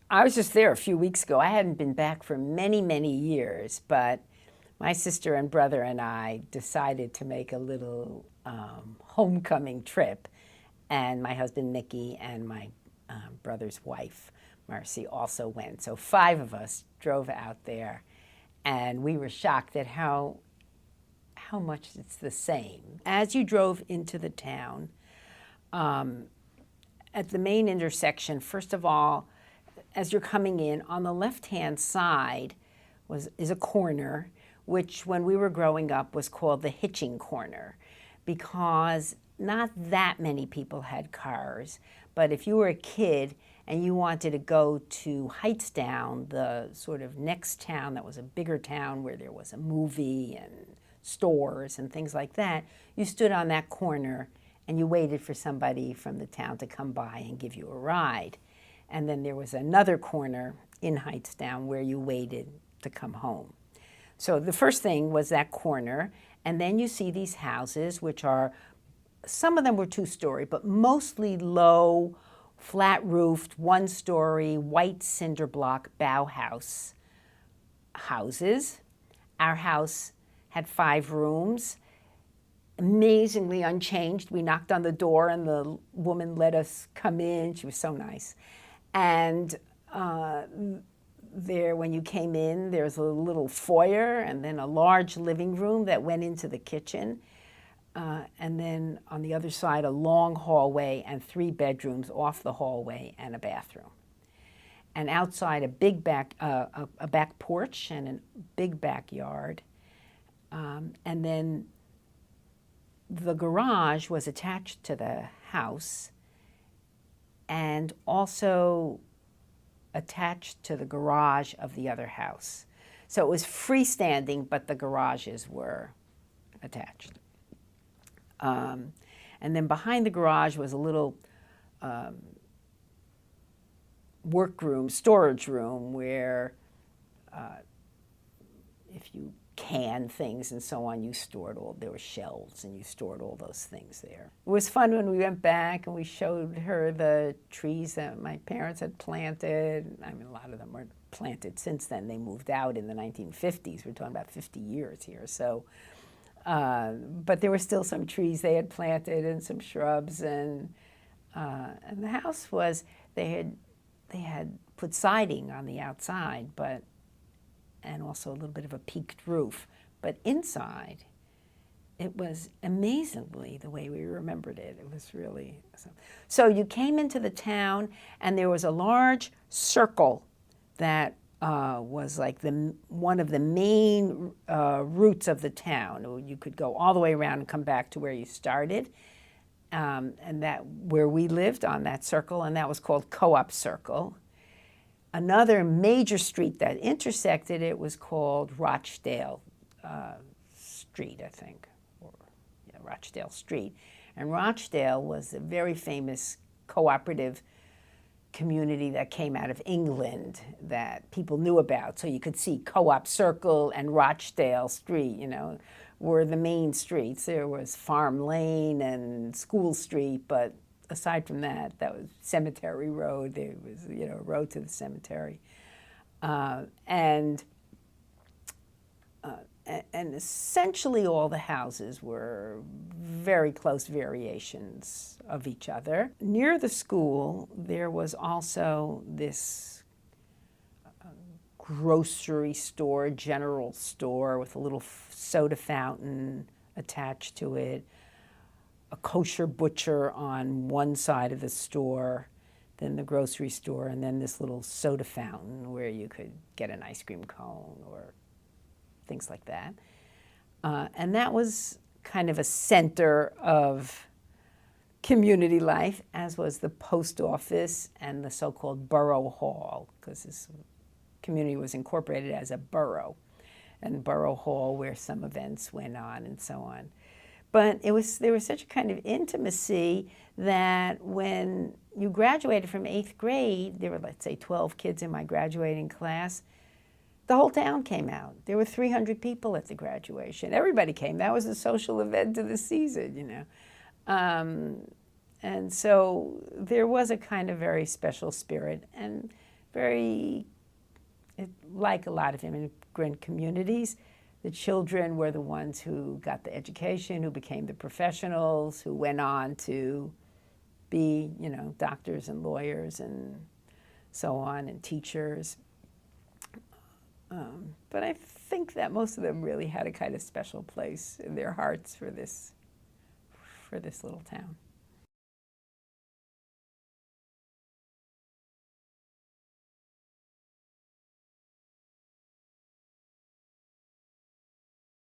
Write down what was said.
I was just there a few weeks ago. I hadn't been back for many, many years, but my sister and brother and I decided to make a little homecoming trip. And my husband, Mickey, and my brother's wife, Marcy, also went. So 5 of us drove out there, and we were shocked at how much it's the same. As you drove into the town, at the main intersection, first of all, as you're coming in, on the left-hand side is a corner, which when we were growing up was called the hitching corner, because not that many people had cars. But if you were a kid and you wanted to go to Hightstown, the sort of next town that was a bigger town where there was a movie and stores and things like that, you stood on that corner and you waited for somebody from the town to come by and give you a ride. And then there was another corner in Hightstown where you waited to come home. So the first thing was that corner, and then you see these houses, which are, some of them were two-story, but mostly low, flat-roofed, one-story, white cinder block Bauhaus houses. Our house had 5 rooms, amazingly unchanged. We knocked on the door and the woman let us come in. She was so nice. And there, when you came in, there's a little foyer and then a large living room that went into the kitchen. And then on the other side, a long hallway and 3 bedrooms off the hallway and a bathroom. And outside, a big back porch and a big backyard. And then the garage was attached to the house and also attached to the garage of the other house. So it was freestanding, but the garages were attached. And then behind the garage was a little workroom, storage room, where if you canned things and so on, you stored all, there were shelves and you stored all those things there. It was fun when we went back and we showed her the trees that my parents had planted. I mean, a lot of them were planted since then. They moved out in the 1950s. We're talking about 50 years here. So, but there were still some trees they had planted and some shrubs, and the house was, they had put siding on the outside, but and also a little bit of a peaked roof. But inside, it was amazingly the way we remembered it. It was really awesome. So you came into the town, and there was a large circle that was like one of the main routes of the town. You could go all the way around and come back to where you started, and that where we lived on that circle, and that was called Co-op Circle. Another major street that intersected it was called Rochdale Street, I think, or yeah, Rochdale Street. And Rochdale was a very famous cooperative community that came out of England that people knew about. So you could see Co-op Circle and Rochdale Street, you know, were the main streets. There was Farm Lane and School Street, but aside from that, that was Cemetery Road. There was, you know, a road to the cemetery. And essentially all the houses were very close variations of each other. Near the school, there was also this grocery store, general store, with a little soda fountain attached to it, a kosher butcher on one side of the store, then the grocery store, and then this little soda fountain where you could get an ice cream cone or things like that. And that was kind of a center of community life, as was the post office and the so-called borough hall, because this community was incorporated as a borough, and borough hall where some events went on and so on. But there was such a kind of intimacy that when you graduated from 8th grade, there were, let's say, 12 kids in my graduating class, the whole town came out. There were 300 people at the graduation. Everybody came. That was a social event of the season, you know. And so there was a kind of very special spirit. And like a lot of immigrant communities, the children were the ones who got the education, who became the professionals, who went on to be, doctors and lawyers and so on, and teachers. But I think that most of them really had a kind of special place in their hearts for this little town.